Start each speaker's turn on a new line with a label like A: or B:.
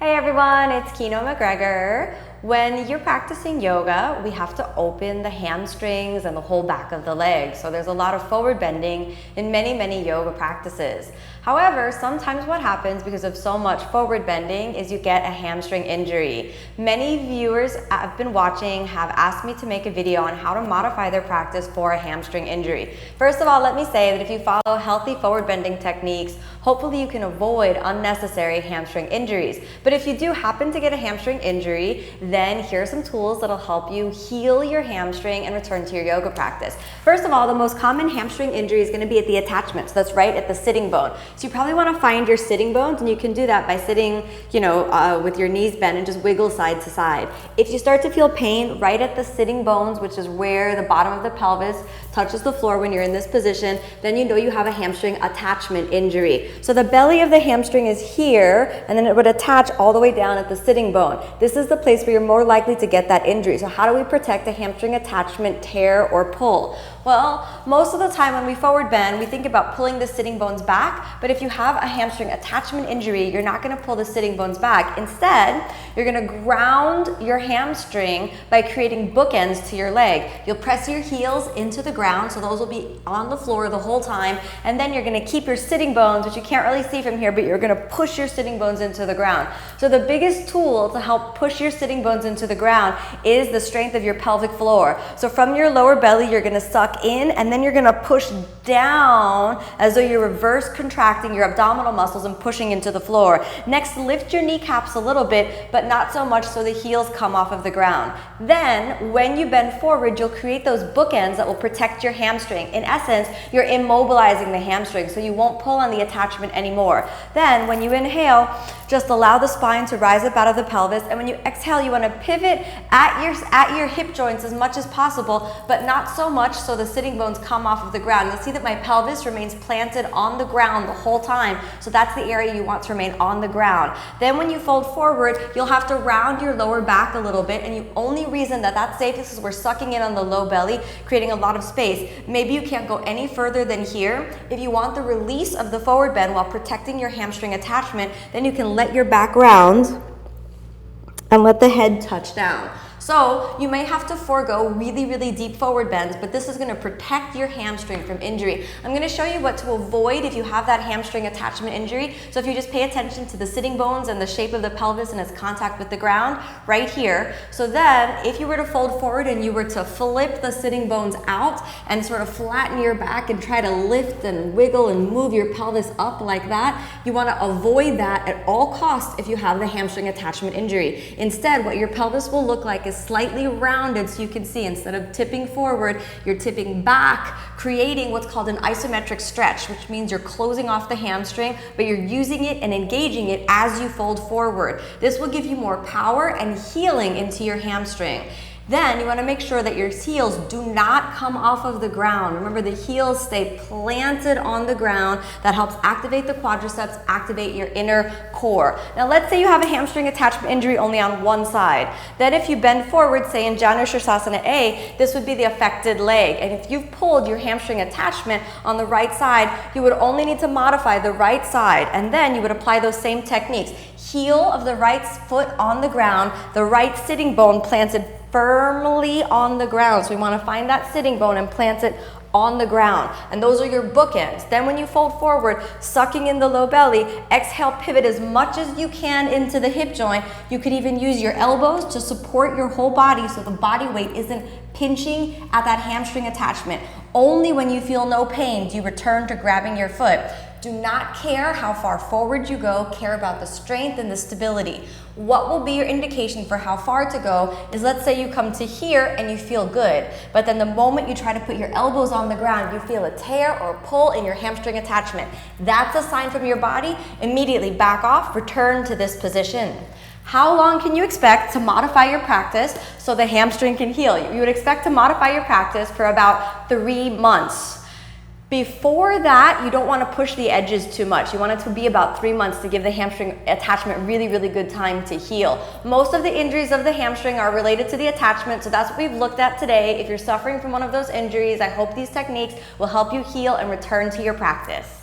A: Hey everyone, it's Kino MacGregor. When you're practicing yoga, we have to open the hamstrings and the whole back of the leg. So there's a lot of forward bending in many yoga practices. However, sometimes what happens because of so much forward bending is you get a hamstring injury. Many viewers I've been watching have asked me to make a video on how to modify their practice for a hamstring injury. First of all, let me say that if you follow healthy forward bending techniques, hopefully you can avoid unnecessary hamstring injuries. But if you do happen to get a hamstring injury, then here are some tools that'll help you heal your hamstring and return to your yoga practice. First of all, the most common hamstring injury is going to be at the attachment. So that's right at the sitting bone. So you probably want to find your sitting bones, and you can do that by sitting, with your knees bent and just wiggle side to side. If you start to feel pain right at the sitting bones, which is where the bottom of the pelvis touches the floor when you're in this position, then you know you have a hamstring attachment injury. So the belly of the hamstring is here, and then it would attach all the way down at the sitting bone. This is the place where you're more likely to get that injury. So how do we protect a hamstring attachment tear or pull? Well, most of the time when we forward bend, we think about pulling the sitting bones back, but if you have a hamstring attachment injury, you're not going to pull the sitting bones back. Instead, you're going to ground your hamstring by creating bookends to your leg. You'll press your heels into the ground, so those will be on the floor the whole time, and then you're going to keep your sitting bones, which you can't really see from here, but you're going to push your sitting bones into the ground. So the biggest tool to help push your sitting bones into the ground is the strength of your pelvic floor. So from your lower belly, you're going to suck in, and then you're going to push down as though you're reverse contracting your abdominal muscles and pushing into the floor. Next, lift your kneecaps a little bit, but not so much so the heels come off of the ground. Then, when you bend forward, you'll create those bookends that will protect your hamstring. In essence, you're immobilizing the hamstring, so you won't pull on the attachment anymore. Then, when you inhale, just allow the spine to rise up out of the pelvis, and when you exhale, you want to pivot at your hip joints as much as possible, but not so much so the sitting bones come off of the ground. You'll see that my pelvis remains planted on the ground the whole time, so that's the area you want to remain on the ground. Then when you fold forward, you'll have to round your lower back a little bit, and the only reason that that's safe is because we're sucking in on the low belly, creating a lot of space. Maybe you can't go any further than here. If you want the release of the forward bend while protecting your hamstring attachment, then you can let your back round and let the head touch down. So you may have to forego really deep forward bends, but this is going to protect your hamstring from injury. I'm going to show you what to avoid if you have that hamstring attachment injury. So if you just pay attention to the sitting bones and the shape of the pelvis and its contact with the ground right here. So then if you were to fold forward and you were to flip the sitting bones out and sort of flatten your back and try to lift and wiggle and move your pelvis up like that, you want to avoid that at all costs if you have the hamstring attachment injury. Instead, what your pelvis will look like is slightly rounded, so you can see instead of tipping forward, you're tipping back, creating what's called an isometric stretch, which means you're closing off the hamstring, but you're using it and engaging it as you fold forward. This will give you more power and healing into your hamstring. Then you want to make sure that your heels do not come off of the ground. Remember, the heels stay planted on the ground. That helps activate the quadriceps, activate your inner core. Now let's say you have a hamstring attachment injury only on one side. Then if you bend forward, say in Janu Shirsasana A, this would be the affected leg. And if you've pulled your hamstring attachment on the right side, you would only need to modify the right side, and then you would apply those same techniques. Heel of the right foot on the ground, the right sitting bone planted firmly on the ground. So we want to find that sitting bone and plant it on the ground. And those are your bookends. Then when you fold forward, sucking in the low belly, exhale, pivot as much as you can into the hip joint. You could even use your elbows to support your whole body so the body weight isn't pinching at that hamstring attachment. Only when you feel no pain do you return to grabbing your foot. Do not care how far forward you go, care about the strength and the stability. What will be your indication for how far to go is, let's say you come to here and you feel good, but then the moment you try to put your elbows on the ground, you feel a tear or pull in your hamstring attachment. That's a sign from your body. Immediately back off, return to this position. How long can you expect to modify your practice so the hamstring can heal? You would expect to modify your practice for about 3 months. Before that, you don't want to push the edges too much. You want it to be about 3 months to give the hamstring attachment really good time to heal. Most of the injuries of the hamstring are related to the attachment, so that's what we've looked at today. If you're suffering from one of those injuries, I hope these techniques will help you heal and return to your practice.